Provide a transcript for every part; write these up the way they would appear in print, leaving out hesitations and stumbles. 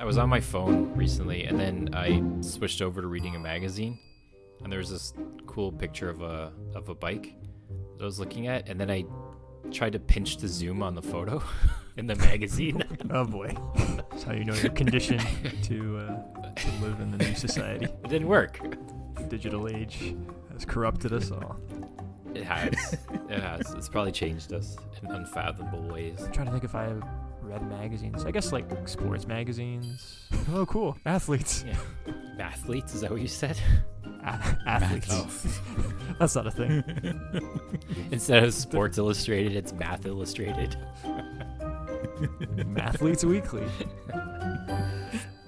was on my phone recently, and then I switched over to reading a magazine, and there was this cool picture of a bike that I was looking at, and then I tried to pinch the zoom on the photo in the magazine. Oh boy, that's how you know you're conditioned to live in the new society. It didn't work. The digital age has corrupted us all. It has. It has. It's probably changed us in unfathomable ways. I'm trying to think if I read magazines. I guess like sports magazines. Oh, cool. Athletes. Yeah. Mathletes? Is that what you said? Athletes. Oh. That's not a thing. Instead of Sports Illustrated, it's Math Illustrated. Mathletes Weekly.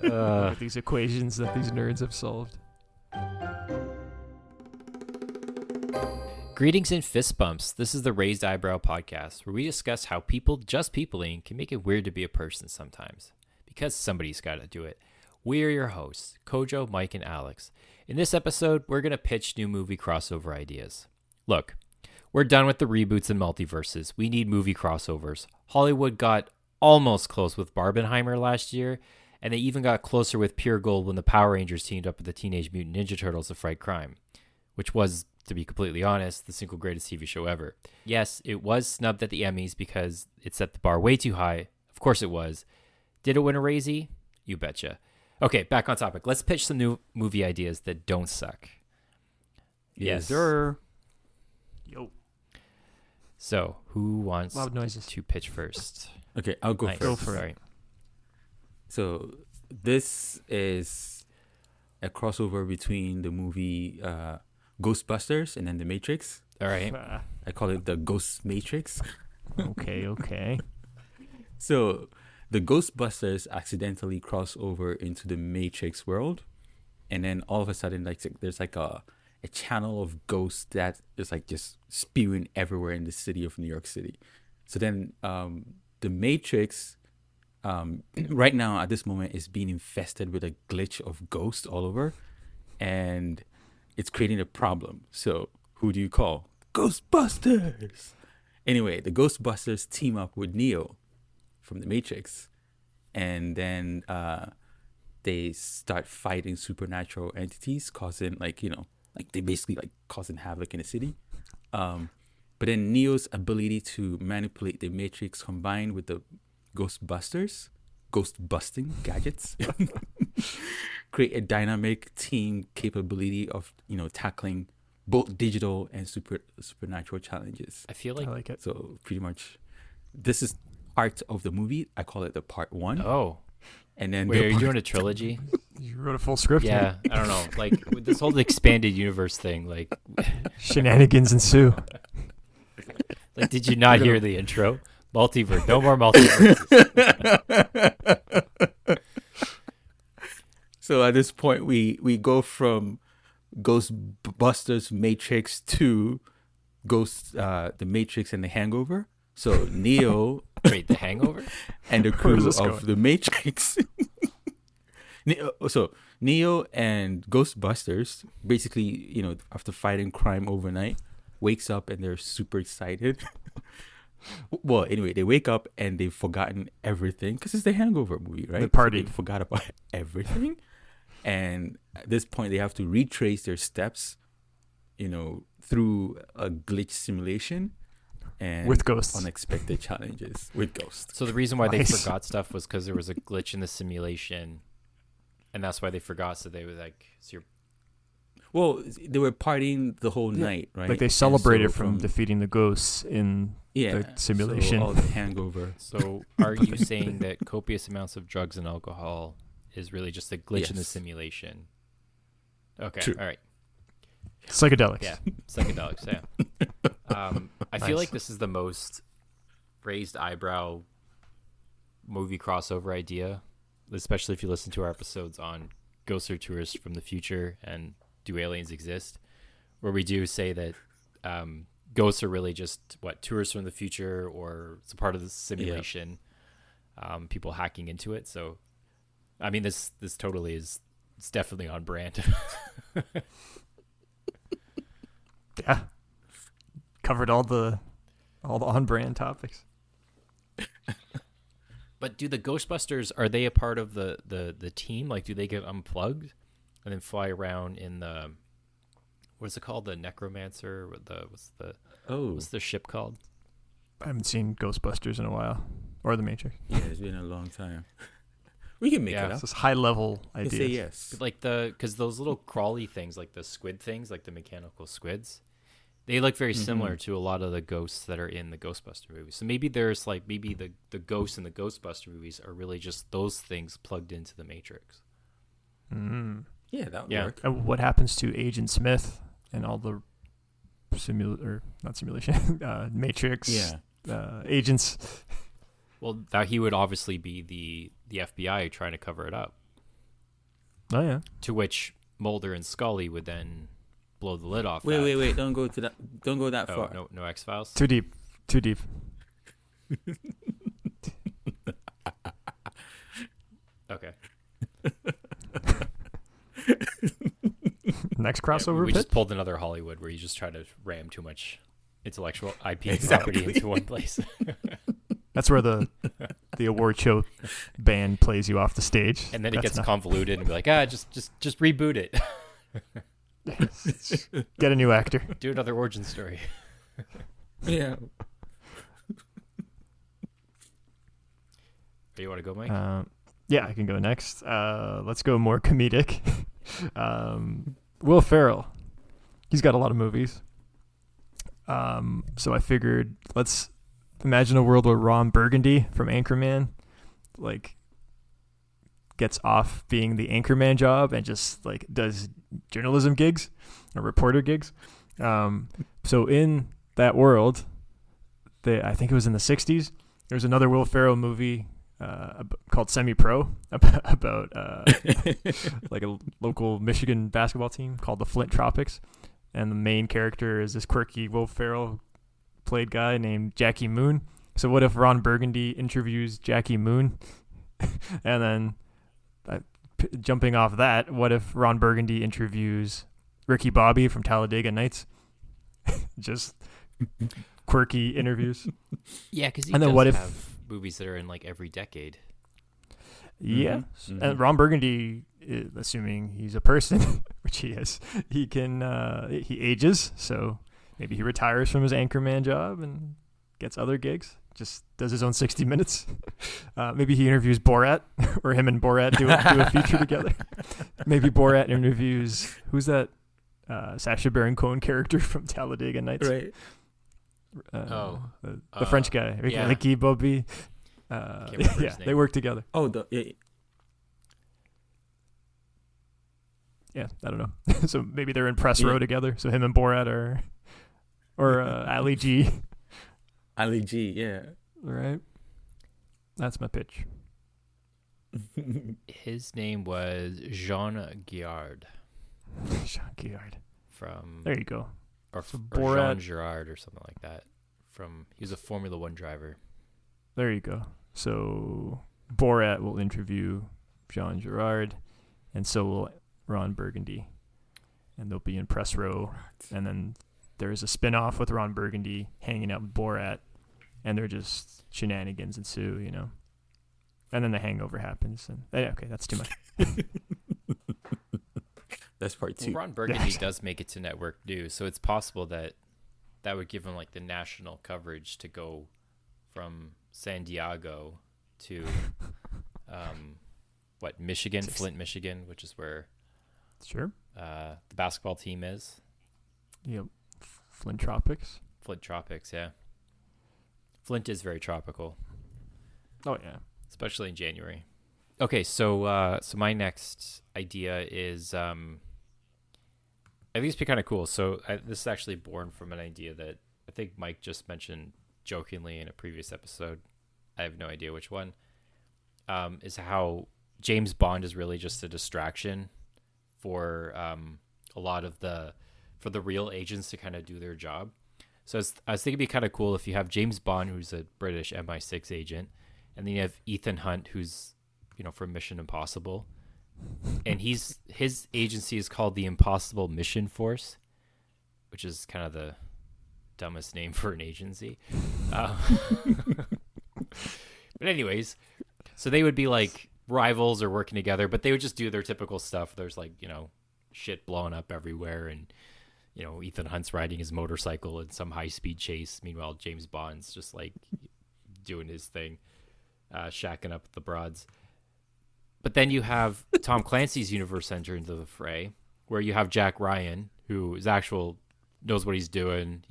With these equations that these nerds have solved. Greetings and fist bumps. This is the Raised Eyebrow Podcast, where we discuss how people just peopling can make it weird to be a person sometimes. Because somebody's got to do it. We're your hosts, Kojo, Mike, and Alex. In this episode, we're going to pitch new movie crossover ideas. Look, we're done with the reboots and multiverses. We need movie crossovers. Hollywood got almost close with Barbenheimer last year, and they even got closer with Pure Gold when the Power Rangers teamed up with the Teenage Mutant Ninja Turtles to fight crime, which was, to be completely honest, the single greatest TV show ever. Yes, it was snubbed at the Emmys because it set the bar way too high. Of course it was. Did it win a Razzie? You betcha. Okay, back on topic. Let's pitch some new movie ideas that don't suck. Yes, sir. Yo. So, who wants Loud noises. to pitch first? Okay, I'll go first. Go for it. Sorry. So this is a crossover between the movie Ghostbusters and then The Matrix. All right. I call it the Ghost Matrix. Okay. So the Ghostbusters accidentally cross over into the Matrix world, and then all of a sudden, like there's like a channel of ghosts that is like just spewing everywhere in the city of New York City. So then the Matrix right now at this moment is being infested with a glitch of ghosts all over, and it's creating a problem. So who do you call? Ghostbusters. Anyway, the Ghostbusters team up with Neo from the Matrix, and then they start fighting supernatural entities, causing like they basically like causing havoc in the city. But then Neo's ability to manipulate the Matrix combined with the Ghostbusters, ghost-busting gadgets, create a dynamic team capability of tackling both digital and supernatural challenges. I feel like... I like it. So pretty much, this is part of the movie. I call it the part one. Oh. And then Wait, are you doing a trilogy? You wrote a full script. Yeah, I don't know. Like, with this whole expanded universe thing, like... Shenanigans ensue. Like, did you not hear the intro? Multiverse. No more multiverses. So at this point, we go from Ghostbusters Matrix to the Matrix and the Hangover. So Neo... Wait, the Hangover? And the crew this of going? the Matrix. So Neo and Ghostbusters basically, after fighting crime overnight, wakes up and they're super excited. Well, anyway, they wake up and they've forgotten everything because it's the Hangover movie, right? The party. So they forgot about everything. And at this point, they have to retrace their steps, through a glitch simulation. And With ghosts. Unexpected challenges with ghosts. So the reason why they Nice. forgot stuff was because there was a glitch in the simulation, and that's why they forgot. So they were like, Well, they were partying the whole night, right? Like they And celebrated so from defeating the ghosts in the simulation. So all the hangover. So are you saying that copious amounts of drugs and alcohol is really just a glitch in the Yes. simulation? Okay, True. all right. Psychedelics. Yeah, psychedelics, yeah. I feel Nice. like this is the most raised eyebrow movie crossover idea, especially if you listen to our episodes on ghosts or tourists from the future and do aliens exist, where we do say that ghosts are really just tourists from the future, or it's a part of the simulation. People hacking into it. So I mean, this totally is, it's definitely on brand. Yeah. Covered all the on-brand topics. But do the Ghostbusters, are they a part of the team? Like, do they get unplugged and then fly around in the, what's it called? The Necromancer? What's the ship called? I haven't seen Ghostbusters in a while, or The Matrix. Yeah, it's been a long time. We can make it It's up. this high level I idea. say yes. Like because those little crawly things, like the squid things, like the mechanical squids, they look very similar to a lot of the ghosts that are in the Ghostbuster movies. So maybe there's like, the ghosts in the Ghostbuster movies are really just those things plugged into the Matrix. Mm. Yeah, that would Yeah. work. And what happens to Agent Smith and all the Matrix agents? Well, that he would obviously be the FBI trying to cover it up. Oh yeah. To which Mulder and Scully would then blow the lid off. Wait! Don't go to that. Don't go that far. No X-Files. Too deep. Okay. Next crossover we pitch? just pulled another Hollywood where you just try to ram too much intellectual IP Exactly. property into one place. That's where the award show band plays you off the stage. And then it That's gets convoluted and be like, just reboot it. Get a new actor. Do another origin story. Yeah. Do you want to go, Mike? Yeah, I can go next. Let's go more comedic. Will Ferrell. He's got a lot of movies. So I figured let's imagine a world where Ron Burgundy from Anchorman like gets off being the Anchorman job and just like does journalism gigs or reporter gigs. So in that world, I think it was in the 60s, there's another Will Ferrell movie called Semi-Pro about like a local Michigan basketball team called the Flint Tropics. And the main character is this quirky Will Ferrell played guy named Jackie Moon. So what if Ron Burgundy interviews Jackie Moon? And then jumping off that, what if Ron Burgundy interviews Ricky Bobby from Talladega Nights? Just quirky interviews. Yeah, because he And then does what if- have movies that are in like every decade. Yeah. Mhm. And Ron Burgundy, assuming he's a person, which he is, he can, he ages. So maybe he retires from his Anchorman job and gets other gigs. Just does his own 60 Minutes. Maybe he interviews Borat, or him and Borat do a feature together. Maybe Borat interviews, who's that Sacha Baron Cohen character from Talladega Nights? Right. The French guy, yeah. Ricky Bobby. Can't remember Yeah, his they name. work together. Oh, Yeah, I don't know. So maybe they're in press row together. So him and Borat are, or Ali G. Ali G. Yeah. Right. That's my pitch. His name was Jean Guillard Jean Guillard. from, There you go. or Borat- Jean Girard or something like that. He was a Formula One driver. There you go. So Borat will interview Jean Girard, and so will Ron Burgundy, and they'll be in press row. And then there's a spin-off with Ron Burgundy hanging out with Borat, and they're just shenanigans ensue, you know. And then the Hangover happens, and okay, that's too much. That's part two. Well, Ron Burgundy does make it to network news, so it's possible that would give him like the national coverage to go from San Diego to Michigan, Flint, Michigan, which is where Sure. the basketball team is. Yep. Flint Tropics. Flint Tropics, yeah. Flint is very tropical, Oh yeah. especially in January. Okay, so my next idea is I think it's kind of cool. So this is actually born from an idea that I think Mike just mentioned jokingly in a previous episode. I have no idea which one. Is how James Bond is really just a distraction for a lot of for the real agents to kind of do their job. So I was thinking it'd be kind of cool if you have James Bond, who's a British MI6 agent, and then you have Ethan Hunt, who's from Mission Impossible, and his agency is called the Impossible Mission Force, which is kind of the dumbest name for an agency. But anyways, So they would be like rivals or working together, but they would just do their typical stuff. There's like, shit blowing up everywhere, and Ethan Hunt's riding his motorcycle in some high speed chase. Meanwhile, James Bond's just like doing his thing, shacking up the broads. But then you have Tom Clancy's universe enter into the fray, where you have Jack Ryan, who is knows what he's doing,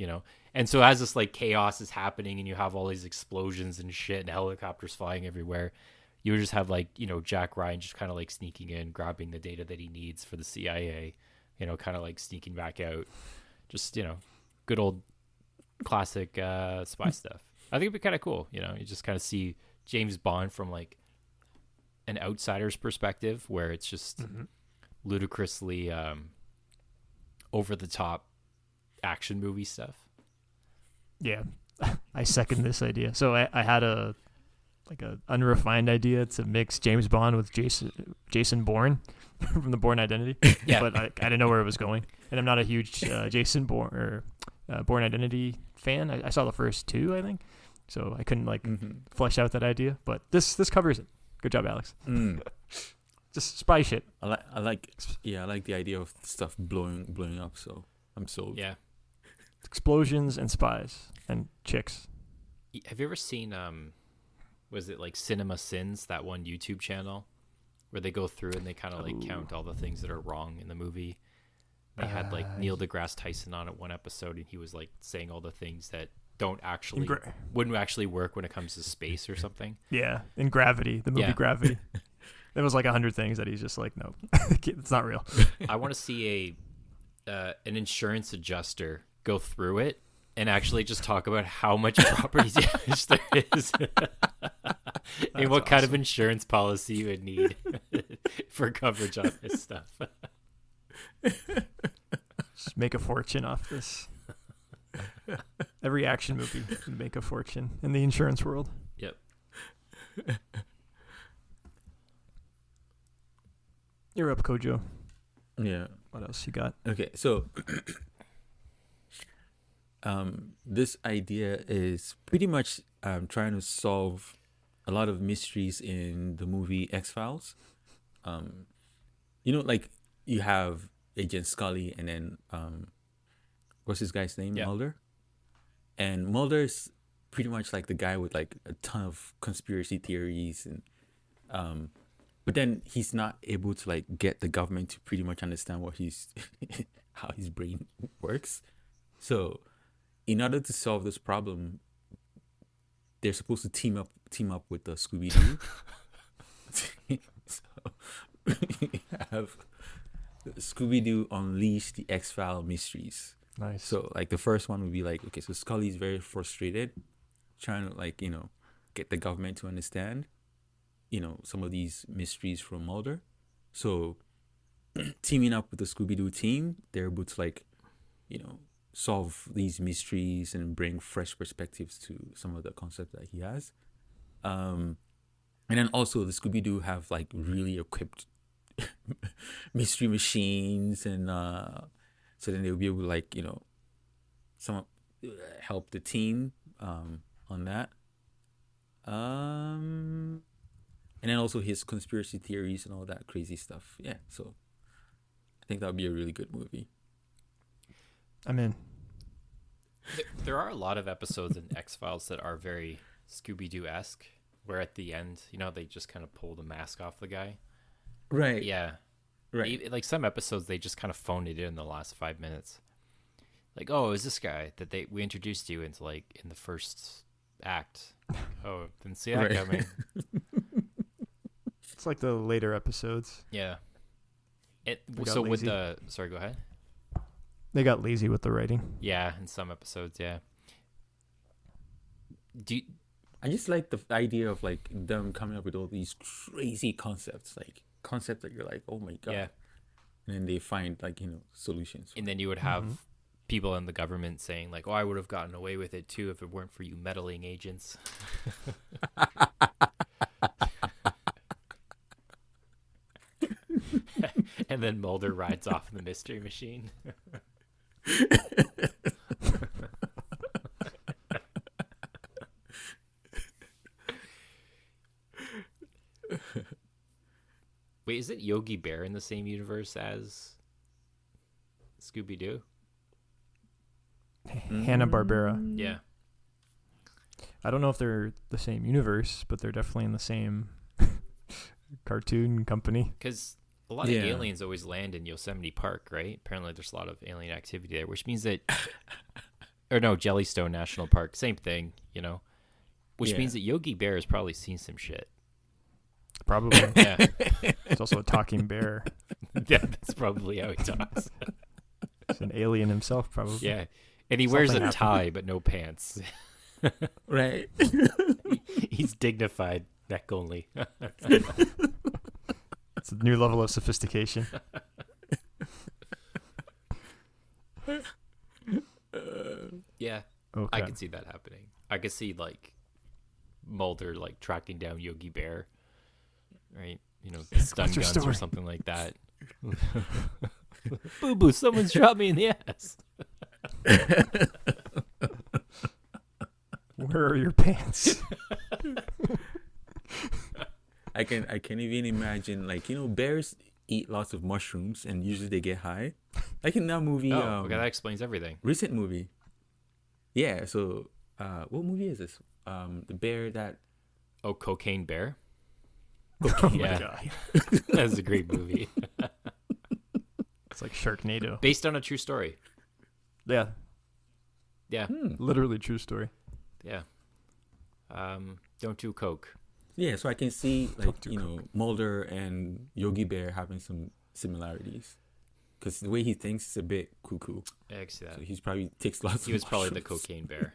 And so as this like chaos is happening and you have all these explosions and shit and helicopters flying everywhere, you would just have like, Jack Ryan just kind of like sneaking in, grabbing the data that he needs for the CIA, kind of like sneaking back out. Just, good old classic spy stuff. I think it'd be kind of cool. You just kind of see James Bond from like an outsider's perspective, where it's just ludicrously over the top action movie stuff. Yeah, I second this idea. So I had a unrefined idea to mix James Bond with Jason Bourne from the Bourne Identity. Yeah, but I didn't know where it was going, and I'm not a huge Jason Bourne or Bourne Identity fan. I saw the first two, I think, so I couldn't flesh out that idea. But this covers it. Good job, Alex. Just spy shit. I like the idea of stuff blowing up. So I'm sold. Yeah, explosions and spies and chicks. Have you ever seen was it like Cinema Sins, that one YouTube channel where they go through and they kind of like count all the things that are wrong in the movie? They had like Neil deGrasse Tyson on it one episode, and he was like saying all the things that wouldn't actually work when it comes to space or something. Yeah, in Gravity, the movie Gravity. There was like 100 things that he's just like, no, it's not real. I want to see an insurance adjuster go through it and actually just talk about how much property damage there is and what kind of insurance policy you would need for coverage on this stuff. Just make a fortune off this. Every action movie would make a fortune in the insurance world. Yep. You're up, Kojo. Yeah. What else you got? Okay, so this idea is pretty much trying to solve a lot of mysteries in the movie X-Files. Like you have Agent Scully and then what's this guy's name? Yeah. Mulder. And Mulder's pretty much like the guy with like a ton of conspiracy theories, and but then he's not able to like get the government to pretty much understand what how his brain works. So in order to solve this problem, they're supposed to team up with the Scooby-Doo. So we have Scooby-Doo unleash the X-File mysteries. Nice. So like the first one would be like, okay, so Scully's very frustrated, trying to like, get the government to understand, some of these mysteries from Mulder. So teaming up with the Scooby-Doo team, they're able to like, solve these mysteries and bring fresh perspectives to some of the concepts that he has. And then also the Scooby-Doo have like really equipped mystery machines, and so then they'll be able to like, help the team on that. And then also his conspiracy theories and all that crazy stuff. Yeah, so I think that would be a really good movie. I'm in. There are a lot of episodes in X-Files that are very Scooby-Doo-esque, where at the end, they just kind of pull the mask off the guy. Right. Yeah. Right. Like some episodes, they just kind of phoned it in the last 5 minutes. Like, oh, is this guy that we introduced you into like in the first act? Oh, didn't see that coming. It's like the later episodes. Yeah. So with sorry, go ahead. They got lazy with the writing. Yeah, in some episodes, yeah. I just like the idea of like them coming up with all these crazy concepts that you're like, oh my god. Yeah. And then they find like, solutions. And then you would have people in the government saying like, oh, I would have gotten away with it too if it weren't for you meddling agents. And then Mulder rides off in the mystery machine. Wait, is it Yogi Bear in the same universe as Scooby-Doo? Hanna-Barbera. Yeah. I don't know if they're the same universe, but they're definitely in the same cartoon company. Because a lot of aliens always land in Yosemite Park, right? Apparently there's a lot of alien activity there, which means that... or no, Jellystone National Park. Same thing, you know? Which means that Yogi Bear has probably seen some shit. Probably. Yeah. It's also a talking bear. Yeah, that's probably how he talks. It's an alien himself, probably. Yeah. And he wears a Something tie, but no pants. Right. He's dignified, neck only. It's a new level of sophistication. Yeah. Okay. I could see that happening. I could see, like, Mulder, like, tracking down Yogi Bear. Right? You know, stun What's your guns or story? something like that. Boo-boo, someone shot me in the ass. Where are your pants? I can even imagine, like, you know, bears eat lots of mushrooms and usually they get high. Like in that movie, Okay, that explains everything. recent movie. Yeah, so what movie is this? The bear that Oh, Cocaine Bear? Oh my Yeah. God. That's a great movie. It's like Sharknado. Based on a true story. Yeah, Yeah. literally true story. Yeah. Don't do coke. yeah, so I can see, like, Talk to you know, Mulder and Yogi Bear having some similarities. Because the way he thinks is a bit cuckoo. I can see that. So he's probably takes lots He of was probably the mushrooms. Cocaine Bear.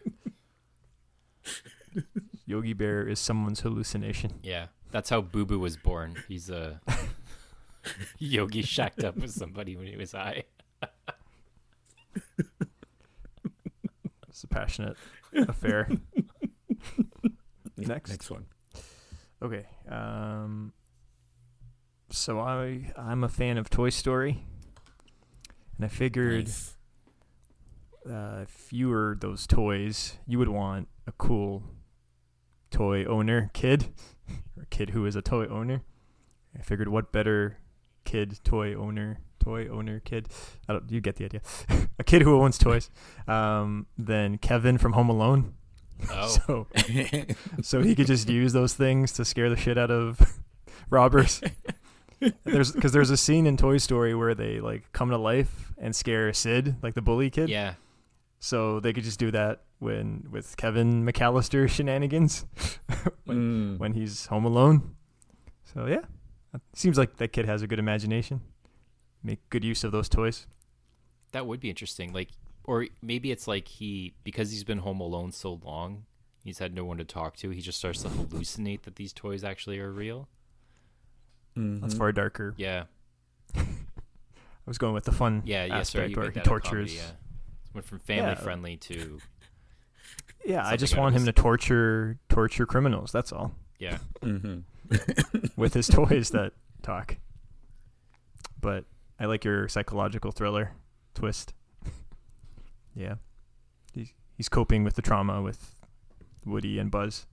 Yogi Bear is someone's hallucination. Yeah. That's how Boo Boo was born. He's a Yogi shacked up with somebody when he was high. It's a passionate affair. Yeah, Next. Next one. Okay. So I'm a fan of Toy Story, and I figured Nice. if you were those toys, you would want a cool toy owner kid, or a kid who is a toy owner. I figured what better toy owner kid. You get the idea. A kid who owns toys, than Kevin from Home Alone. Oh. So he could just use those things to scare the shit out of robbers. There's a scene in Toy Story where they like come to life and scare Sid, like the bully kid. Yeah. So they could just do that with Kevin McAllister shenanigans when he's home alone. So yeah, seems like that kid has a good imagination. Make good use of those toys. That would be interesting. Like, or maybe it's like because he's been home alone so long, he's had no one to talk to. He just starts to hallucinate that these toys actually are real. That's far darker. Yeah. I was going with the fun Yeah. Sorry, aspect you where made he that a tortures. comedy, yeah. Went from family friendly to Yeah, I something just out of want him his- to torture criminals. That's all. yeah. With his toys that talk. But I like your psychological thriller twist. Yeah. He's coping with the trauma with Woody and Buzz.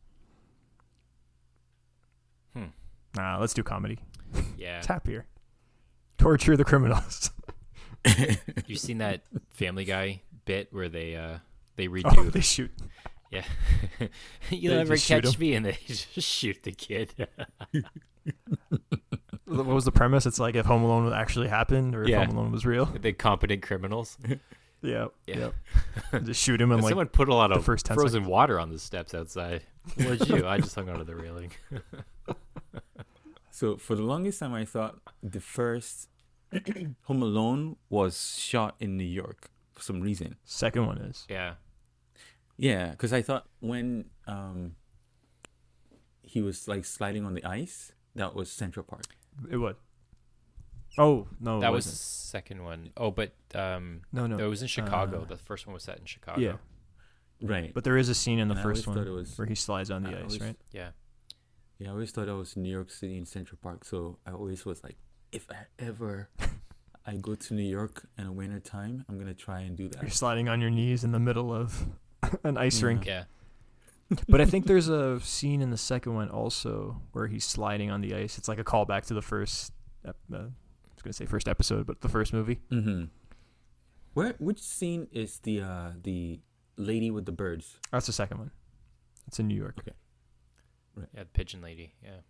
Let's do comedy. Yeah. It's happier. Torture the criminals. You've seen that Family Guy bit where they redo Oh, they shoot. Yeah. You'll They never just shoot catch him. me, and they just shoot the kid. What was the premise? It's like if Home Alone actually happened or if Yeah. Home Alone was real. The competent criminals. Yeah. Yeah. Just shoot him and And like someone put a lot the of first 10 frozen water on the steps outside. What'd you do? I just hung onto the railing. So for the longest time, I thought the first Home Alone was shot in New York for some reason. second one is. Yeah. Yeah, because I thought when he was like sliding on the ice, that was Central Park. It would. Oh, no. That it was the wasn't. second one. Oh, but No. it was in Chicago. The first one was set in Chicago. Yeah. Right. But there is a scene in the And I first always one thought it was- where he slides on the I ice, always- right? Yeah. Yeah, I always thought I was New York City in Central Park. So I always was like, if I go to New York in a winter time, I'm gonna try and do You're that. sliding on your knees in the middle of an ice Yeah. rink. Yeah. But I think there's a scene in the second one also where he's sliding on the ice. It's like a callback to the first was gonna say first episode, but the first movie. Mm-hmm. Which scene is the lady with the birds? That's the second one. It's in New York. Okay. Right. Yeah, the pigeon lady. Yeah.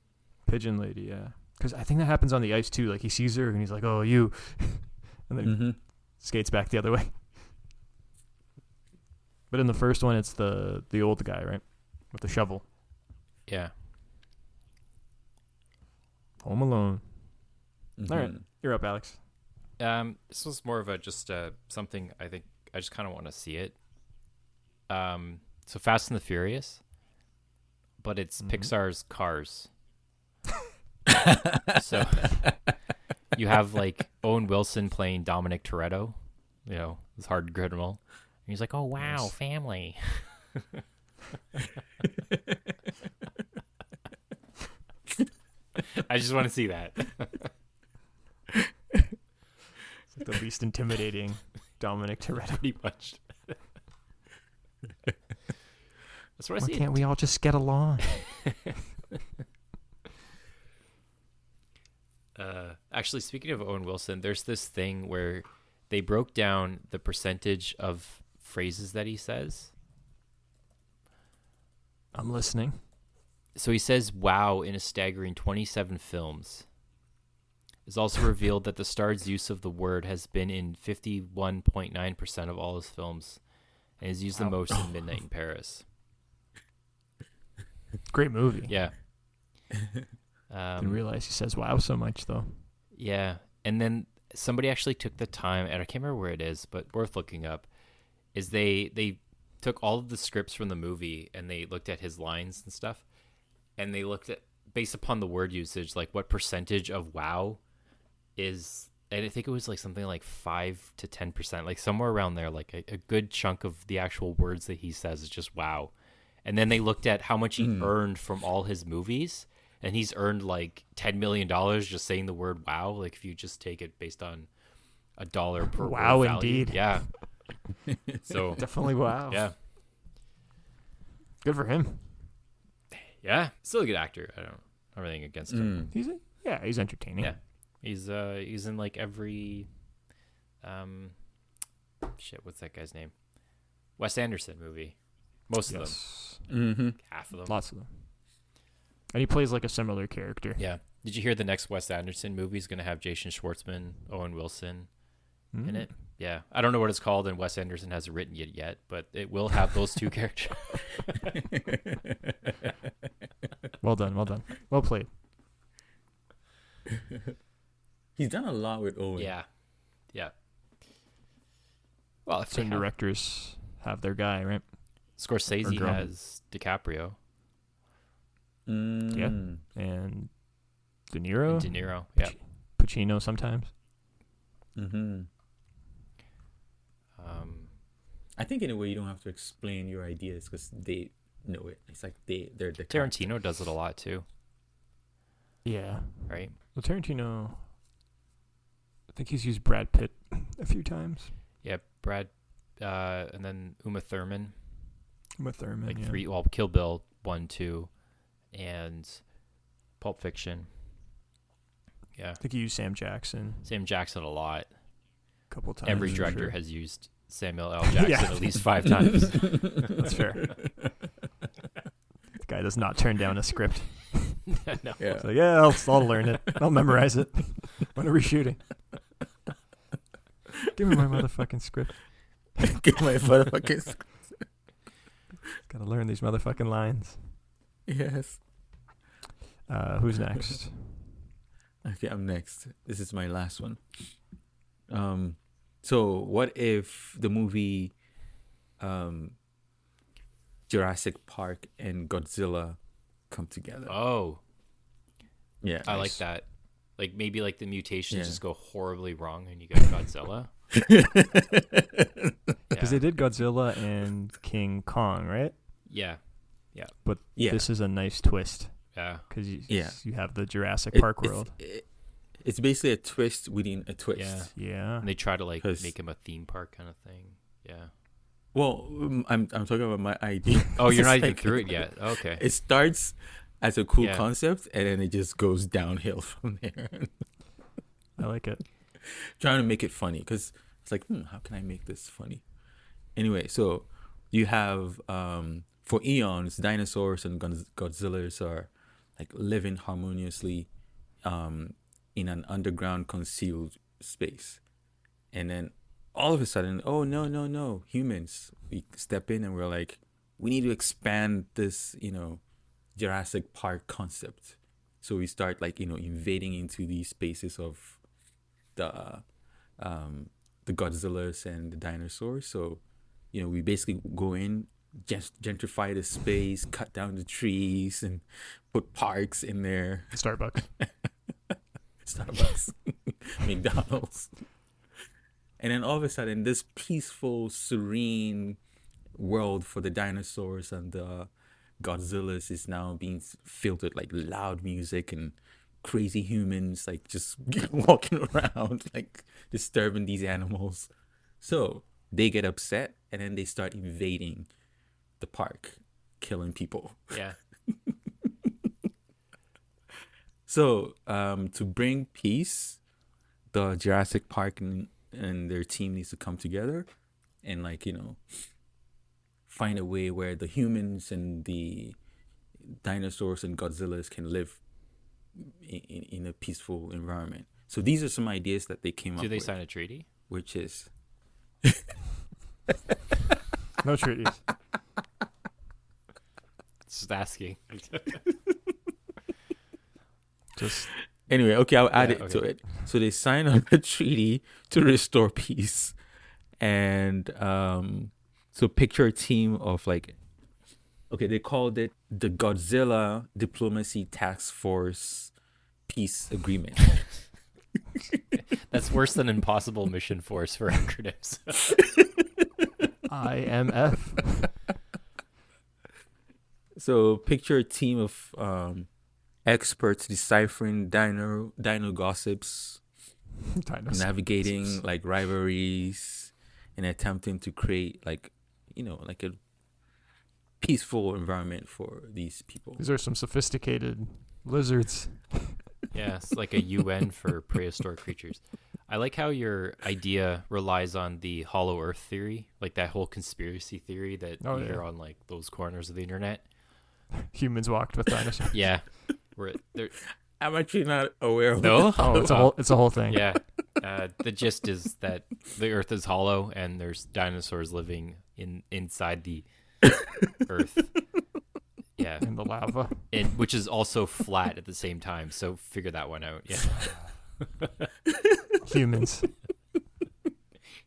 Pigeon lady, yeah. Because I think that happens on the ice too. Like he sees her and he's like, "Oh, you," and then Mm-hmm. skates back the other way. But in the first one, it's the old guy, right, with the shovel. Yeah. Home Alone. Mm-hmm. All right, you're up, Alex. This was more of a just something I think I just kind of want to see it. So Fast and the Furious, but it's Pixar's Cars. So you have like Owen Wilson playing Dominic Toretto, this hard criminal. And he's like, "Oh wow, Nice. family." I just want to see that. It's like the least intimidating Dominic Toretto. Pretty much. That's what I Why see. can't we all just get along? Actually, speaking of Owen Wilson, there's this thing where they broke down the percentage of phrases that he says. I'm listening. So he says "wow" in a staggering 27 films. It's also revealed that the star's use of the word has been in 51.9% of all his films, and he's used the most in Midnight in Paris. Great movie. Yeah. Didn't realize he says "wow" so much though. Yeah, and then somebody actually took the time, and I can't remember where it is, but worth looking up, is they took all of the scripts from the movie, and they looked at his lines and stuff, and they looked at, based upon the word usage, like what percentage of wow is, and I think it was like something like 5 to 10%, like somewhere around there, like a good chunk of the actual words that he says is just wow. And then they looked at how much he earned from all his movies, and he's earned like $10 million just saying the word wow. Like if you just take it based on $1 per Wow, word value. indeed. Yeah. So Definitely wow. yeah. Good for him. Yeah. Still a good actor. I don't have anything against him. He's entertaining. Yeah. He's in like every what's that guy's name? Wes Anderson movie. Most of them. Mm-hmm. Half of them. Lots of them. And he plays like a similar character. Yeah. Did you hear the next Wes Anderson movie is going to have Jason Schwartzman, Owen Wilson in it? Yeah. I don't know what it's called, and Wes Anderson hasn't written it yet, but it will have those two characters. Well done. Well played. He's done a lot with Owen. Yeah. Yeah. Well, if Some they have, directors have their guy, right? Scorsese girl. has DiCaprio Mm. Yeah. And De Niro. and De Niro. Yeah. Pacino sometimes. Mm-hmm. I think in a way you don't have to explain your ideas because they know it. It's like they're the Tarantino does it a lot too, Yeah. right? Well, Tarantino, I think he's used Brad Pitt a few times. Yeah, Brad, and then Uma Thurman, With Thurman, like yeah. three. Well, Kill Bill 1, 2, and Pulp Fiction. Yeah, I think he used Sam Jackson Sam Jackson a lot. a couple times. Every for director sure. has used Samuel L. Jackson Yeah. at least 5 times. That's fair. The guy does not turn down a script. No. Yeah. So yeah, I'll learn it. I'll memorize it. When are we shooting? Give me my motherfucking script. Get my motherfucking. Gotta learn these motherfucking lines. Yes. Who's next? Okay, I'm next. This is my last one. So what if the movie Jurassic Park and Godzilla come together? Oh, Yeah. I like that. Like maybe like the mutations Yeah. just go horribly wrong and you get Godzilla. Because they did Godzilla and King Kong, right? Yeah. But Yeah. this is a nice twist Yeah. because Yeah. you have the Jurassic It- Park it's- world. It's basically a twist within a twist. Yeah. Yeah. And they try to like 'Cause- make him a theme park kind of thing. Yeah. Well, I'm talking about my idea. Oh, you're It's not even like- through it yet. Okay. It starts as a cool Yeah. concept, and then it just goes downhill from there. I like it. Trying to make it funny because it's like, how can I make this funny? Anyway, so you have for eons, dinosaurs and Godzillas are like living harmoniously in an underground concealed space, and then all of a sudden, oh no no no, humans, we step in and we're like, we need to expand this, Jurassic Park concept. So we start like invading into these spaces of the Godzillas and the dinosaurs. So we basically go in, just gentrify the space, cut down the trees, and put parks in there. Starbucks. McDonald's. And then all of a sudden, this peaceful, serene world for the dinosaurs and the Godzillas is now being filled with like loud music and crazy humans, like just walking around, like disturbing these animals. So they get upset and then they start invading the park, killing people. Yeah. So to bring peace, the Jurassic Park and their team needs to come together and find a way where the humans and the dinosaurs and Godzillas can live in a peaceful environment. So these are some ideas that they came up with. Do they sign a treaty? Which is No treaties. Just asking. Just anyway, okay, I'll add Yeah, to okay. it. So they sign on a treaty to restore peace. And so picture a team of they called it the Godzilla Diplomacy Task Force Peace Agreement. That's worse than Impossible Mission Force for acronyms. IMF. So picture a team of experts deciphering dino gossips, Dinosaurs. navigating like rivalries, and attempting to create like a peaceful environment for these people. These are some sophisticated lizards. Yeah, it's like a UN for prehistoric creatures. I like how your idea relies on the hollow earth theory, like that whole conspiracy theory that Oh, you yeah. hear on like those corners of the internet. Humans walked with dinosaurs. Yeah. Where they're I'm actually not aware of No? what the Oh, it's a whole thing. yeah. The gist is that the earth is hollow and there's dinosaurs living inside the earth. Yeah. And the lava. And which is also flat at the same time. So figure that one out. Yeah. Humans.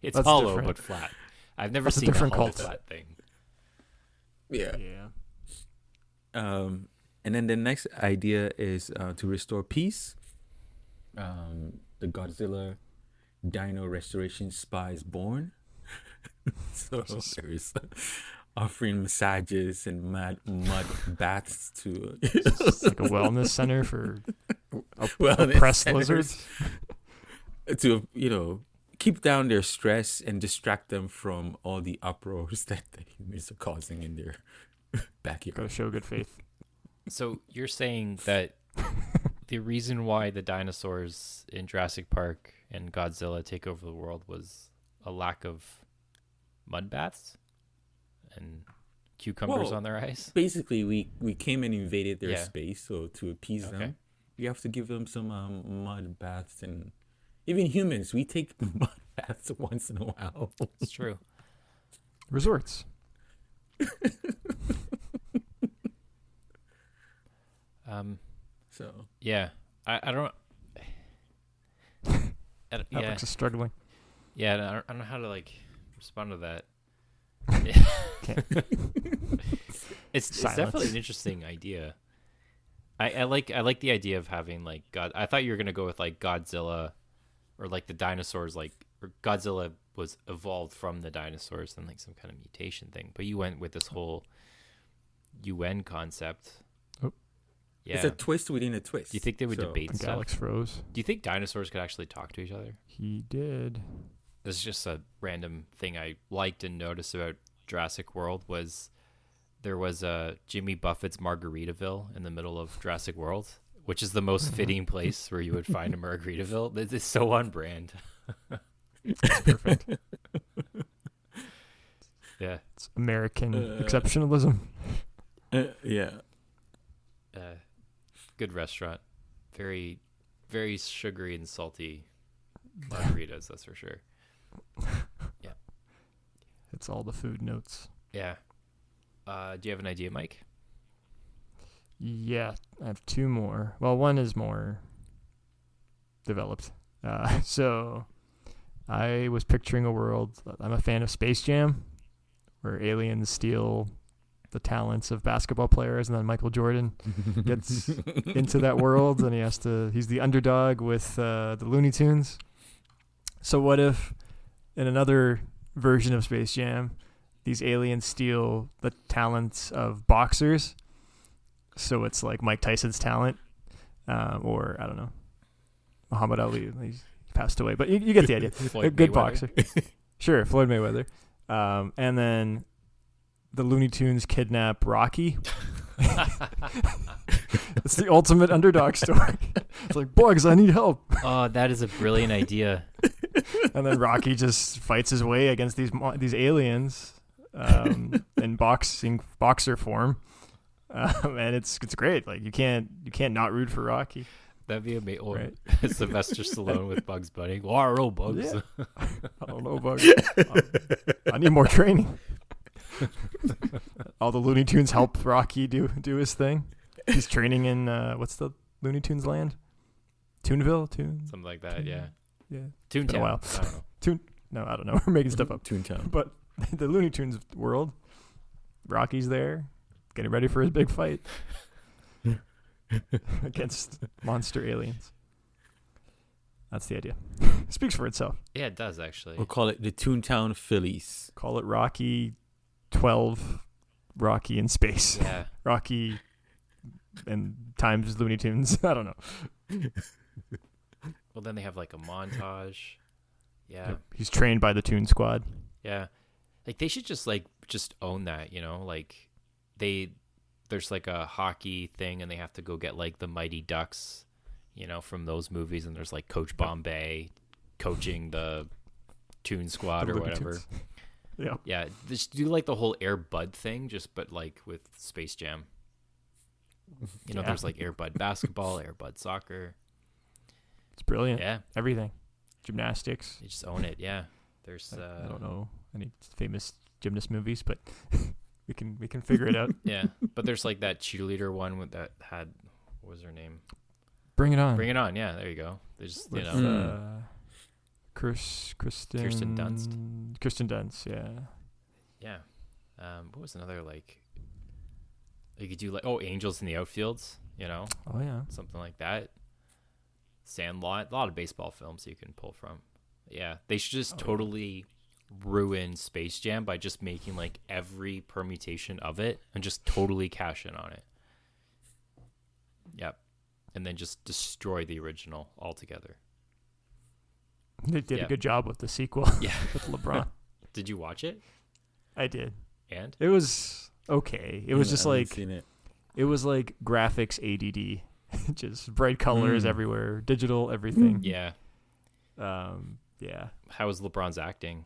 It's That's hollow different. but flat. I've never That's a seen a different hollow cult. flat thing. Yeah. Yeah. And then the next idea is to restore peace. The Godzilla Dino Restoration Spa is born. So there's offering massages and mud baths to It's like a wellness center for wellness oppressed centers lizards. to keep down their stress and distract them from all the uproars that the humans are causing in their backyard. Gotta show good faith. So you're saying that the reason why the dinosaurs in Jurassic Park and Godzilla take over the world was a lack of mud baths and cucumbers Well, on their eyes? Basically, we came and invaded their Yeah. space, so to appease Okay. them, we have to give them some mud baths, and even humans, we take mud baths once in a while. It's true. Resorts. So Yeah. I don't. Yeah. Alex is struggling. Yeah. I don't know how to respond to that. Can't. It's Silence. definitely an interesting idea. I like the idea of having God. I thought you were gonna go with Godzilla, or the dinosaurs. Or Godzilla was evolved from the dinosaurs and some kind of mutation thing. But you went with this whole UN concept. Oh. Yeah. it's a twist within a twist. Do you think they would So- debate I think stuff? Alex froze. Do you think dinosaurs could actually talk to each other? He did. This is just a random thing I liked and noticed about Jurassic World was there was Jimmy Buffett's Margaritaville in the middle of Jurassic World which is the most fitting place where you would find a Margaritaville. This is so on brand. It's perfect. Yeah. It's American exceptionalism. Yeah. Good restaurant. Very, very sugary and salty margaritas, that's for sure. Yeah. It's all the food notes. Yeah. Do you have an idea, Mike? Yeah, I have two more. Well, one is more developed. So I was picturing a world. I'm a fan of Space Jam, where aliens steal the talents of basketball players, and then Michael Jordan gets into that world, and he's the underdog with the Looney Tunes. So what if in another version of Space Jam, these aliens steal the talents of boxers? So it's like Mike Tyson's talent, or I don't know, Muhammad Ali. He's passed away, but you get the idea. A good boxer. Sure, Floyd Mayweather. And then the Looney Tunes kidnap Rocky. It's the ultimate underdog story. It's like, Bugs, I need help. Oh, that is a brilliant idea. And then Rocky just fights his way against these aliens in boxer form. And it's great. Like you can't not root for Rocky. That'd be amazing. Or Right. Sylvester Stallone with Bugs Bunny. Whoa, Bugs. Yeah. I don't know, Bugs. I need more training. All the Looney Tunes help Rocky do his thing. He's training in what's the Looney Tunes land? Toonville? Something like that, yeah. Yeah. Toontown. Been a while. I don't know. No, I don't know. We're making stuff up. Toontown. But the Looney Tunes world, Rocky's there, getting ready for his big fight against monster aliens. That's the idea. Speaks for itself. Yeah, it does actually. We'll call it the Toontown Phillies. Call it Rocky 12, Rocky in space. Yeah. Rocky and times Looney Tunes. I don't know. Well, then they have like a montage. Yeah. Yep. He's trained by the Toon Squad. Yeah. Like they should just own that, you know? Like there's like a hockey thing and they have to go get like the Mighty Ducks, you know, from those movies, and there's like Coach Bombay coaching the Toon Squad or whatever. Tunes. Yeah. Yeah, just do like the whole Air Bud thing, but like with Space Jam. You know, Yeah. there's like Air Bud basketball, Air Bud soccer. It's brilliant. Yeah, Everything. Gymnastics. you just own it. Yeah, there's I don't know any famous gymnast movies, but we can figure it out. yeah, but there's like that cheerleader one that had, what was her name? Bring it on. Bring it on. Yeah, there you go. There's With, you know, Kirsten Dunst. Kirsten Dunst, yeah. yeah. What was another like? You could do like Angels in the Outfields. You know, Oh yeah. something like that. Sandlot, a lot of baseball films you can pull from. Yeah, they should just totally ruin Space Jam by just making like every permutation of it and just totally cash in on it. Yep. And then just destroy the original altogether. They did Yeah. a good job with the sequel. Yeah. With LeBron. Did you watch it? I did. And? It was okay. It was just I haven't like seen it. it was like graphics ADD. Just bright colors everywhere, digital everything. Yeah. Yeah. How was LeBron's acting?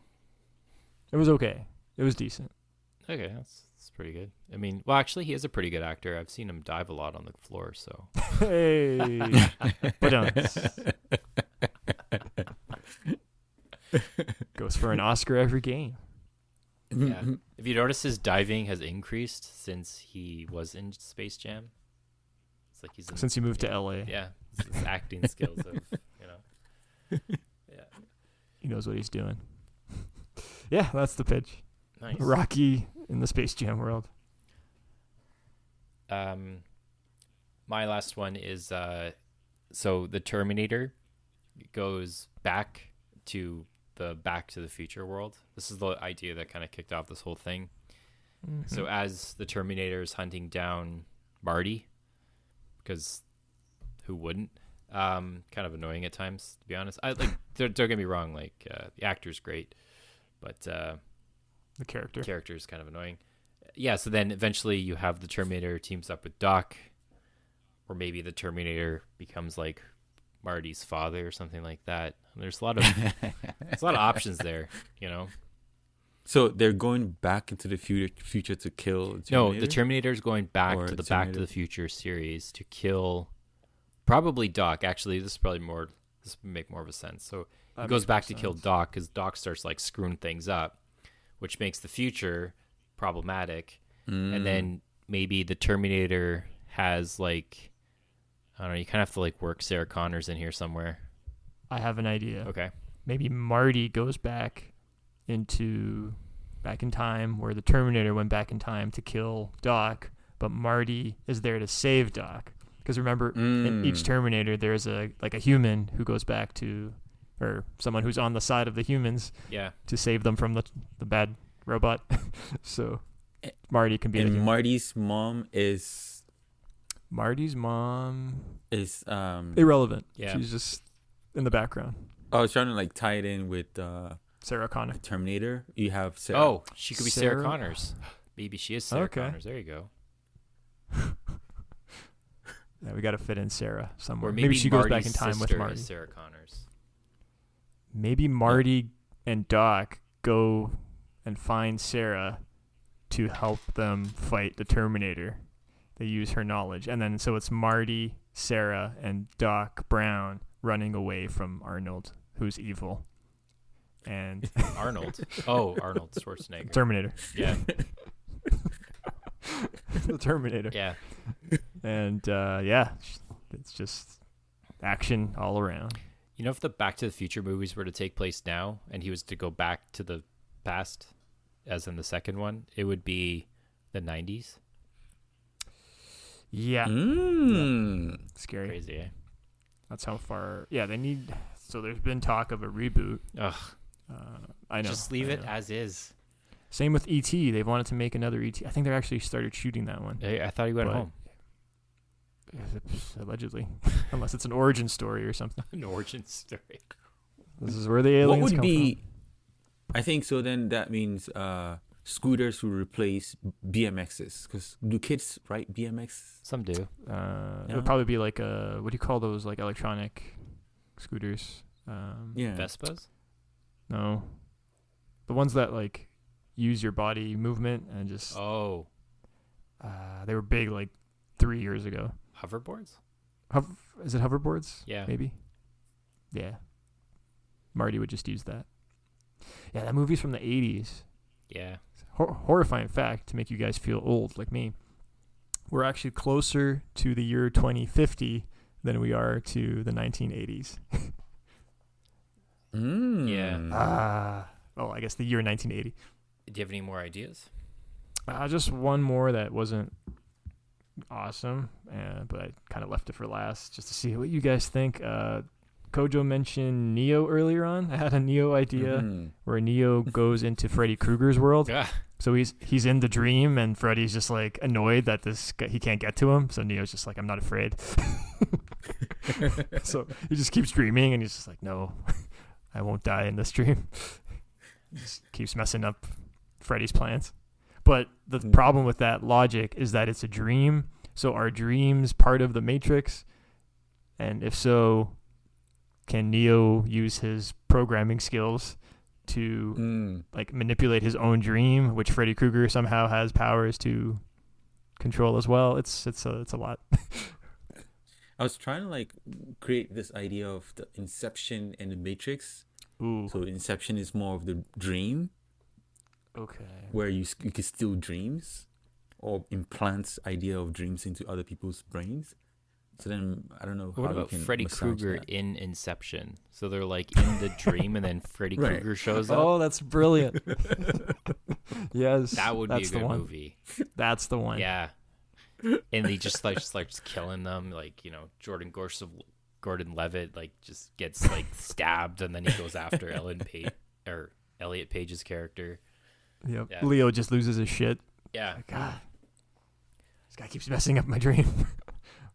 It was okay. It was decent. Okay, that's pretty good. I mean, well, actually, he is a pretty good actor. I've seen him dive a lot on the floor, so. Hey. But goes for an Oscar every game. Yeah. If you notice, his diving has increased since he was in Space Jam. It's like he's in, Since he moved to LA. Yeah, it's his acting skills of, you know. Yeah. He knows what he's doing. Yeah, that's the pitch. Nice. Rocky in the Space Jam world. My last one is so the Terminator goes back to the Future world. This is the idea that kind of kicked off this whole thing. Mm-hmm. So as the Terminator is hunting down Marty, because who wouldn't? Kind of annoying at times, to be honest. I like. Don't get me wrong. Like the actor's great, but the character is kind of annoying. Yeah. So then eventually you have the Terminator teams up with Doc, or maybe the Terminator becomes like Marty's father or something like that. There's a lot of options there, you know. So they're going back into the future to kill the Terminator? No, the Terminator's going back Or to the Terminator- Back to the Future series to kill probably Doc. Actually, this would make more of a sense. So he That goes makes back more to kill sense. Doc because Doc starts like screwing things up, which makes the future problematic. And then maybe the Terminator has like, I don't know, you kind of have to like work Sarah Connors in here somewhere. I have an idea. Okay. Maybe Marty goes back in time where the Terminator went back in time to kill Doc, but Marty is there to save Doc. Because remember, in each Terminator, there's a human who goes back to, or someone who's on the side of the humans Yeah. to save them from the bad robot. So Marty can be the And human. Marty's mom is Marty's mom, irrelevant. Yeah. She's just in the background. I was trying to like tie it in with Sarah Connor. Terminator. You have Sarah. Oh, she could be Sarah Sarah- Connors. Maybe she is Sarah Okay. Connors. There you go. Yeah, we got to fit in Sarah somewhere. Or Maybe she goes back Marty's in time with sister Marty. is Sarah Connors. Maybe Marty and Doc go and find Sarah to help them fight the Terminator. They use her knowledge. And then so it's Marty, Sarah, and Doc Brown running away from Arnold, who's evil. And Arnold. Oh, Arnold Schwarzenegger. Terminator. Yeah. The Terminator. Yeah. And yeah, it's just action all around. You know, if the Back to the Future movies were to take place now and he was to go back to the past, as in the second one, it would be the 90s. Yeah. Mm. Scary. Crazy, eh? That's how far. Yeah, they need. So there's been talk of a reboot. Ugh. I know. Just leave I it know. as is. Same with E.T. They wanted to make another E.T. I think they actually started shooting that one. I thought he went But- home. Allegedly. Unless it's an origin story or something. An origin story. This is where the aliens What would come be? I think so. Then that means scooters will replace BMXs because do kids ride BMX? Some do. from. It Yeah. would probably be like what do you call those, like electronic scooters? Yeah. Vespas? No. The ones that like use your body movement and just Oh. they were big like 3 years ago. Hoverboards? Is it hoverboards? Yeah. Maybe. Yeah. Marty would just use that. Yeah, that movie's from the 80s. Yeah. Horrifying fact to make you guys feel old like me. We're actually closer to the year 2050 than we are to the 1980s. Yeah. Well, I guess the year 1980. Do you have any more ideas? Just one more that wasn't awesome, but I kind of left it for last just to see what you guys think. Kojo mentioned Neo earlier on. I had a Neo idea where Neo goes into Freddy Krueger's world. Yeah. So he's in the dream, and Freddy's just like annoyed that this guy, he can't get to him. So Neo's just like, I'm not afraid. So he just keeps dreaming, and he's just like, no, I won't die in this dream. Just keeps messing up Freddy's plans. But the problem with that logic is that it's a dream. So are dreams part of the Matrix? And if so, can Neo use his programming skills to like manipulate his own dream, which Freddy Krueger somehow has powers to control as well? It's a lot. I was trying to like create this idea of the Inception and the Matrix. Ooh. So Inception is more of the dream, Okay. where you can steal dreams or implants idea of dreams into other people's brains. So then I don't know What how you about can Freddy massage Krueger that. in Inception? So they're like in the dream, and then Freddy Right. Krueger shows up. Oh, that's brilliant. Yes. That would be a that's the good one. movie. That's the one. Yeah. And they just starts killing them, like, you know, Gordon Levitt like just gets like stabbed, and then he goes after Elliot Page's character. Yep. Yeah. Leo just loses his shit. Yeah. Like, God, this guy keeps messing up my dream.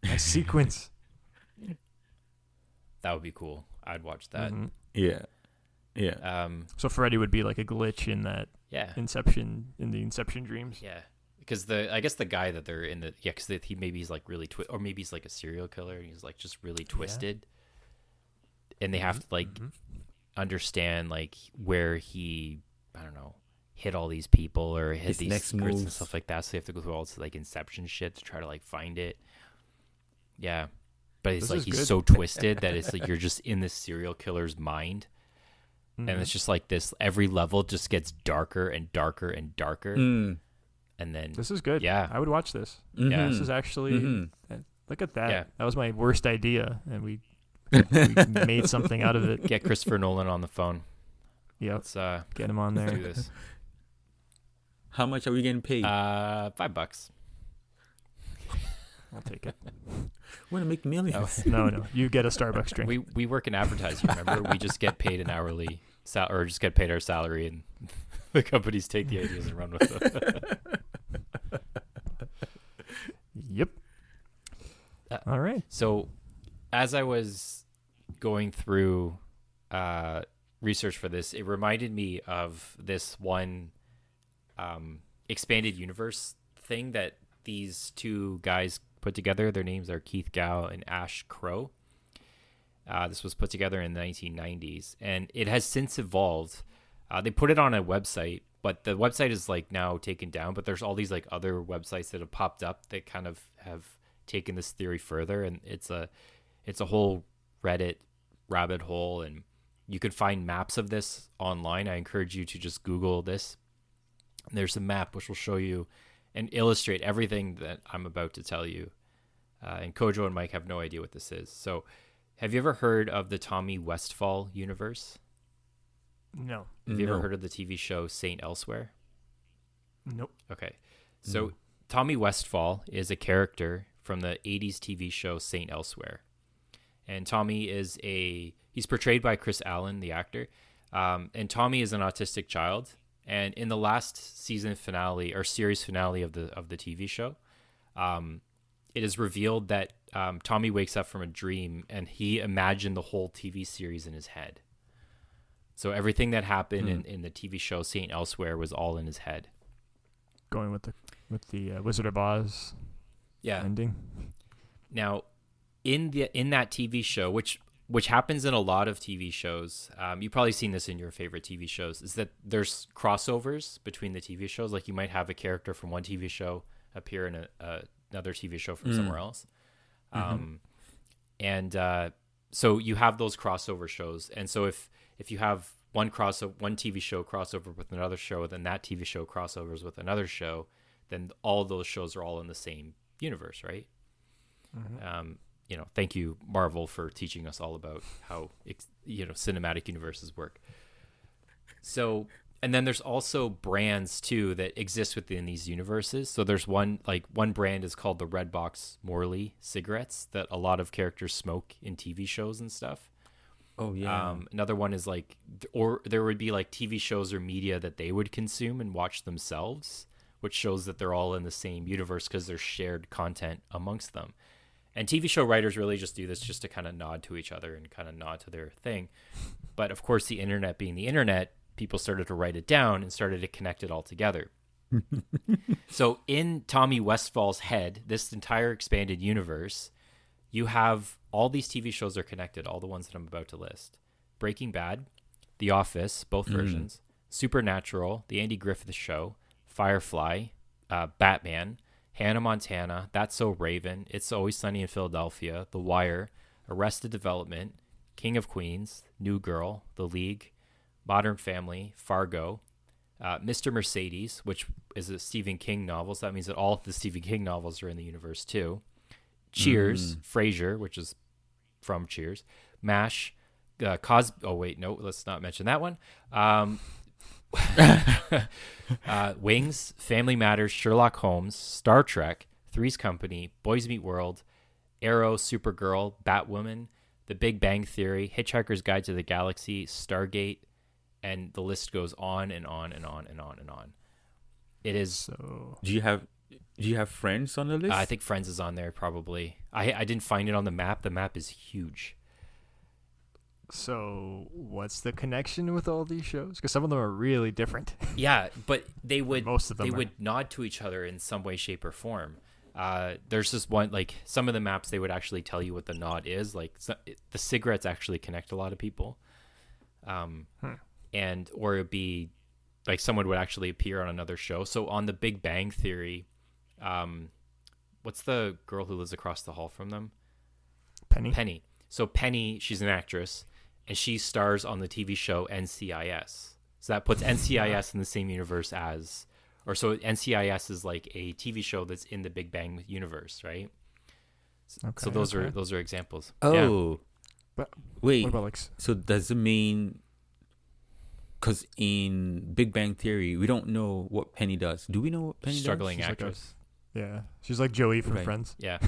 My sequence. That would be cool. I'd watch that. Mhm. Yeah. So Freddy would be like a glitch in that Yeah. in the Inception dreams. Yeah. because I guess the guy that they're in the because he's like really or maybe he's like a serial killer and he's like just really twisted, and they have to like understand like where he, I don't know, hit all these people or hit His these next secrets and moves. stuff like that. So they have to go through all this like Inception shit to try to like find it. Yeah, but it's This like is he's good. so twisted that it's like you're just in this serial killer's mind, and it's just like this. Every level just gets darker and darker and darker, Mm. and then This is good. Yeah. I would watch this. Yeah. This is actually look at that. Yeah. That was my worst idea, and we made something out of it. get Christopher Nolan on the phone. Yep. Let's Get him on do there. this. How much are we getting paid? $5. I'll take it. Want to make millions? No. You get a Starbucks drink. We work in advertising. Remember, we just get paid an hourly or just get paid our salary, and the companies take the ideas and run with them. Yep. All right. So, as I was going through research for this, it reminded me of this one expanded universe thing that these two guys put together. Their names are Keith Gow and Ash Crow. This was put together in the 1990s, and it has since evolved. They put it on a website, but the website is like now taken down. But there's all these like other websites that have popped up that kind of have taken this theory further, and it's a whole Reddit rabbit hole, and you could find maps of this online. I encourage you to just Google this. And there's a map which will show you and illustrate everything that I'm about to tell you. And Kojo and Mike have no idea what this is. So, have you ever heard of the Tommy Westphall universe? No. Have you ever No. heard of the TV show Saint Elsewhere? Nope. Okay. So, Tommy Westphall is a character from the 80s TV show Saint Elsewhere. And Tommy he's portrayed by Chris Allen, the actor. And Tommy is an autistic child. And in the last season finale or series finale of the TV show, it is revealed that Tommy wakes up from a dream and he imagined the whole TV series in his head. So everything that happened in the TV show Saint Elsewhere was all in his head. Going with the Wizard of Oz ending. Now, in that TV show, which happens in a lot of TV shows, you've probably seen this in your favorite TV shows, is that there's crossovers between the TV shows. Like you might have a character from one TV show appear in another TV show from somewhere else. So you have those crossover shows. And so if you have one TV show crossover with another show, then that TV show crossovers with another show, then all those shows are all in the same universe, right? Thank you, Marvel, for teaching us all about how cinematic universes work. So, and then there's also brands too that exist within these universes. So there's one brand is called the Red Box Morley cigarettes that a lot of characters smoke in TV shows and stuff. Oh yeah. Another one is or there would be like TV shows or media that they would consume and watch themselves, which shows that they're all in the same universe because there's shared content amongst them. And TV show writers really just do this just to kind of nod to each other and kind of nod to their thing. But of course, the internet being the internet, people started to write it down and started to connect it all together. So in Tommy Westphall's head, this entire expanded universe, you have all these TV shows are connected, all the ones that I'm about to list. Breaking Bad, The Office, both versions, Supernatural, The Andy Griffith Show, Firefly, Batman, Hannah Montana, That's So Raven, It's Always Sunny in Philadelphia, The Wire, Arrested Development, King of Queens, New Girl, The League, Modern Family, Fargo, Mr. Mercedes, which is a Stephen King novel, so that means that all of the Stephen King novels are in the universe too. Cheers, Frasier, which is from Cheers, MASH, let's not mention that one. Wings, Family Matters, Sherlock Holmes, Star Trek, Three's Company, Boys Meet World, Arrow, Supergirl, Batwoman, The Big Bang Theory, Hitchhiker's Guide to the Galaxy, Stargate, and the list goes on and on and on and on and on. It is. So Do you have Friends on the list? I think Friends is on there probably. I didn't find it on the map. The map is huge. So what's the connection with all these shows? Because some of them are really different. Yeah, but they would Most of them they are. would nod to each other in some way, shape, or form. There's this one, like some of the maps they would actually tell you what the nod is. Like the cigarettes actually connect a lot of people, and or it'd be like someone would actually appear on another show. So on The Big Bang Theory, what's the girl who lives across the hall from them? Penny. So Penny, she's an actress, and she stars on the TV show NCIS. So that puts NCIS in the same universe as, or so NCIS is like a TV show that's in the Big Bang universe, right? Okay, So those are examples. Oh, But wait. what about like? So does it mean? Because in Big Bang Theory, we don't know what Penny does. Do we know what Penny Struggling She's like a- actress. Yeah, she's like Joey from Right. Friends. Yeah.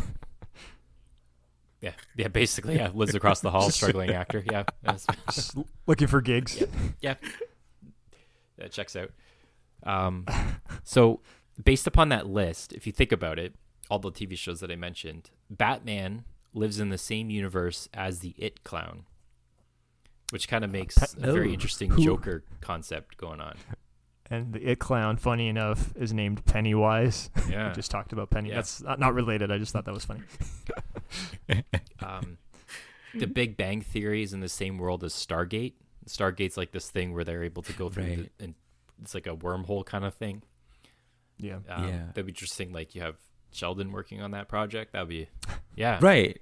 Yeah, basically, yeah. Lives across the hall, struggling actor. Yeah. Just looking for gigs. Yeah. That checks out. So based upon that list, if you think about it, all the TV shows that I mentioned, Batman lives in the same universe as the It clown, which kind of makes a very interesting Joker concept going on. And the It Clown, funny enough, is named Pennywise. Yeah. We just talked about Penny. Yeah. That's not related. I just thought that was funny. The Big Bang Theory is in the same world as Stargate. Stargate's like this thing where they're able to go through, Right. and it's like a wormhole kind of thing. Yeah. Yeah. That'd be interesting. Like you have Sheldon working on that project. That'd be, yeah. Right.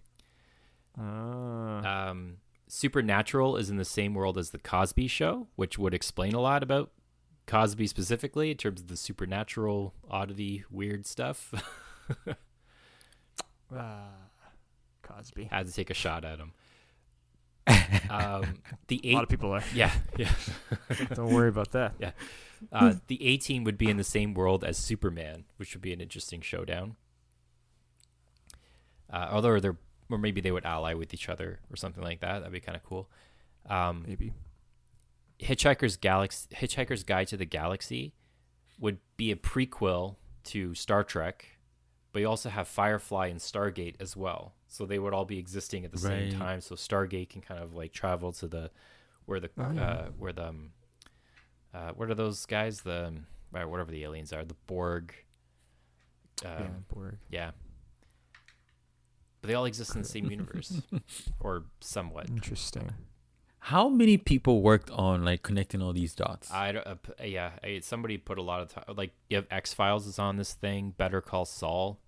Supernatural is in the same world as the Cosby Show, which would explain a lot about Cosby specifically in terms of the supernatural, oddity, weird stuff. Cosby. Had to take a shot at him. The A lot of people are. yeah. Don't worry about that. Yeah. The A-Team would be in the same world as Superman, which would be an interesting showdown. Or maybe they would ally with each other or something like that. That'd be kind of cool. Maybe. Hitchhiker's Guide to the Galaxy would be a prequel to Star Trek, but you also have Firefly and Stargate as well. So they would all be existing at the same Right. time. So Stargate can kind of like travel to what are those guys? Whatever the aliens are, the Borg. Borg. Yeah. But they all exist in the same universe, or somewhat. Interesting. How many people worked on like connecting all these dots? Somebody put a lot of time. Like you have X-Files is on this thing. Better Call Saul.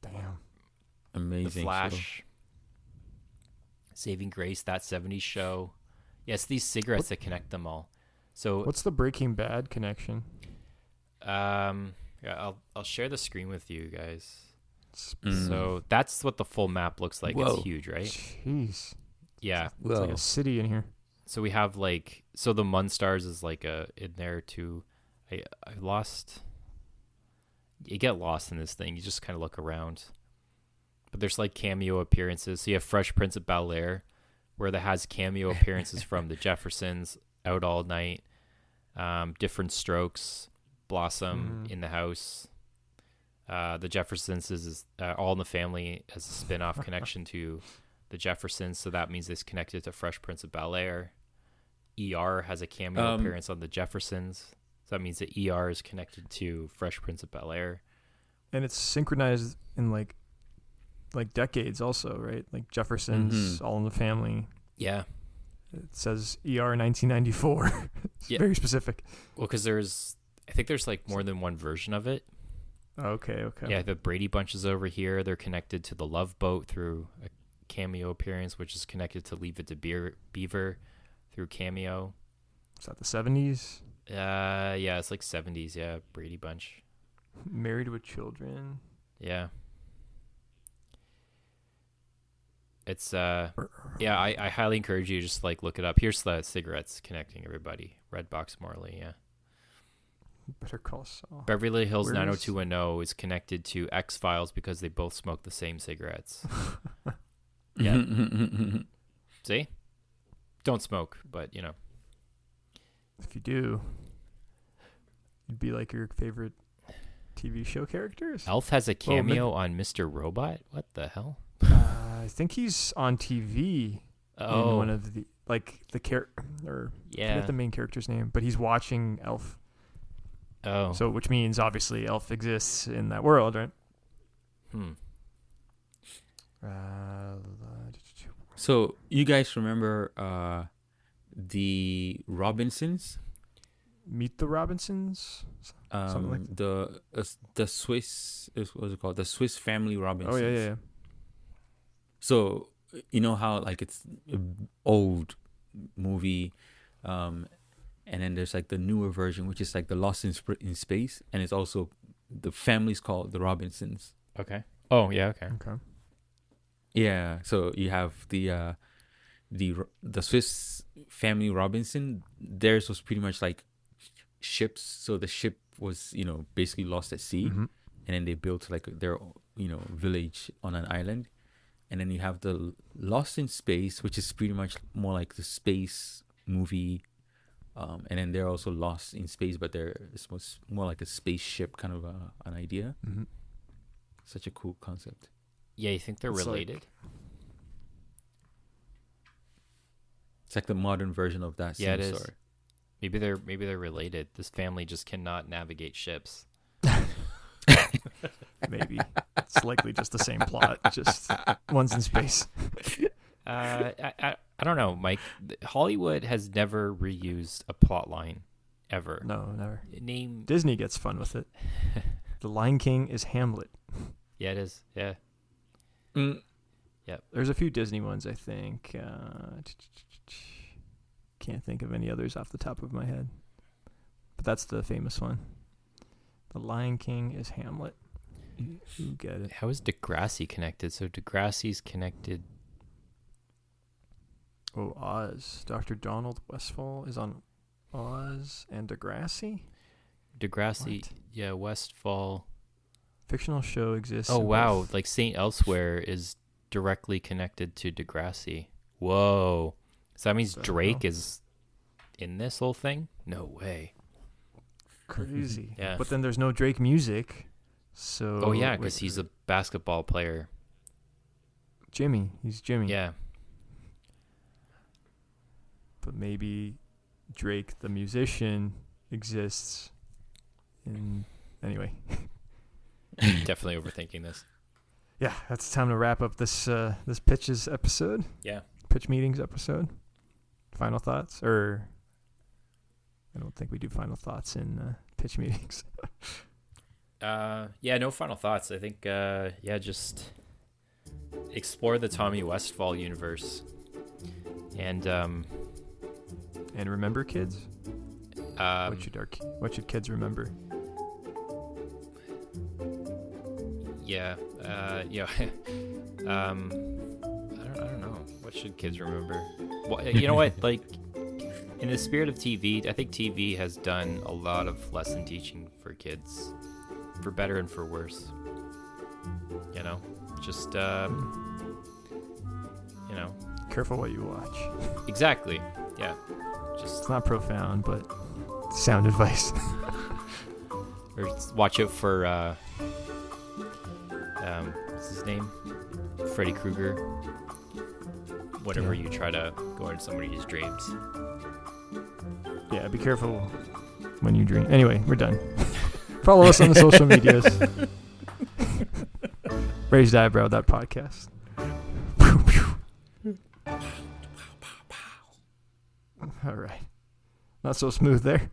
Damn. Amazing. The Flash. Saving Grace. That 70s Show. Yes, these cigarettes that connect them all. So What's the Breaking Bad connection? yeah, I'll share the screen with you guys. Mm. So that's what the full map looks like. Whoa. It's huge, right? Jeez. Yeah. It's like a city in here. So we have like, so the Munstars is like in there too. I lost. You get lost in this thing. You just kind of look around. But there's like cameo appearances. So you have Fresh Prince of Bel-Air, where that has cameo appearances from the Jeffersons, Out All Night, Different Strokes, Blossom, In the House. The Jeffersons is All in the Family as a spin-off connection to the Jeffersons, so that means it's connected to Fresh Prince of Bel-Air. ER has a cameo appearance on the Jeffersons, so that means that ER is connected to Fresh Prince of Bel-Air. And it's synchronized in like decades also, right? Like Jefferson's All in the Family. Yeah. It says ER 1994. It's very specific. Well, because I think there's like more than one version of it. Okay. Yeah, the Brady Bunch is over here. They're connected to the Love Boat through a cameo appearance, which is connected to Leave It to Beaver through cameo. Is that the 70s? Yeah, it's like 70s. Yeah, Brady Bunch. Married with Children. Yeah. It's I highly encourage you to just like look it up. Here's the cigarettes connecting everybody. Red Box Morley, yeah. Better Call Saul. Beverly Hills Where is- 90210 is connected to X-Files because they both smoke the same cigarettes. Yeah. See? Don't smoke, but you know. If you do, you'd be like your favorite TV show characters. Elf has a cameo on Mr. Robot? What the hell? I think he's on TV. in one of the I yeah. forget the main character's name, but he's watching Elf. Oh. So which means obviously Elf exists in that world, right? So you guys remember the Robinsons? Meet the Robinsons? Something like The Swiss, what's it called? The Swiss Family Robinsons. Oh yeah. So you know how like it's an old movie, and then there's like the newer version, which is like the Lost in Space, and it's also the family's called the Robinsons. Okay. Oh yeah. Okay. Okay. Yeah. So you have the Swiss Family Robinson. Theirs was pretty much like ships. So the ship was basically lost at sea, Mm-hmm. and then they built like their village on an island. And then you have the Lost in Space, which is pretty much more like the space movie. And then they're also lost in space, but it's more like a spaceship kind of an idea. Mm-hmm. Such a cool concept. Yeah, you think they're It's related? It's like the modern version of that Yeah, same it is. story. Maybe they're related. This family just cannot navigate ships. Maybe it's likely just the same plot, just one's in space. I don't know, Mike. Hollywood has never reused a plot line ever. No, never. Name. Disney gets fun with it. The Lion King is Hamlet. Yeah, it is. Yeah. There's a few Disney ones, I think. Can't think of any others off the top of my head. But that's the famous one. The Lion King is Hamlet. You get it. How is Degrassi connected? So Degrassi's connected. Oh, Oz. Dr. Donald Westfall is on Oz and Degrassi? Degrassi, What? yeah, Westfall. Fictional show exists. Oh, in wow. both- Like St. Elsewhere is directly connected to Degrassi. Whoa. So that means The Drake hell? is in this whole thing? No way. Crazy. Yeah. But then there's no Drake music. So. Oh, yeah, because he's a basketball player. Jimmy. He's Jimmy. Yeah. But maybe Drake, the musician, exists in. Anyway. Definitely overthinking this. Yeah, that's time to wrap up this pitches episode. Yeah. Pitch meetings episode. Final thoughts? Or. I don't think we do final thoughts in pitch meetings. Yeah, no final thoughts. I think, just explore the Tommy Westfall universe. And, And remember, kids? um, What should kids remember? yeah, I don't know. What should kids remember? Well, you know what? Like, in the spirit of TV, I think TV has done a lot of lesson teaching for kids, for better and for worse. You know, just Careful what you watch. exactly. Yeah, just It's not profound, but sound advice. or watch out for what's his name? Freddy Krueger. Whenever Yeah. you try to go into somebody's dreams. Yeah, be careful when you drink. Anyway, we're done. Follow us on the social medias. Raised Eyebrow, that podcast. All right. Not so smooth there.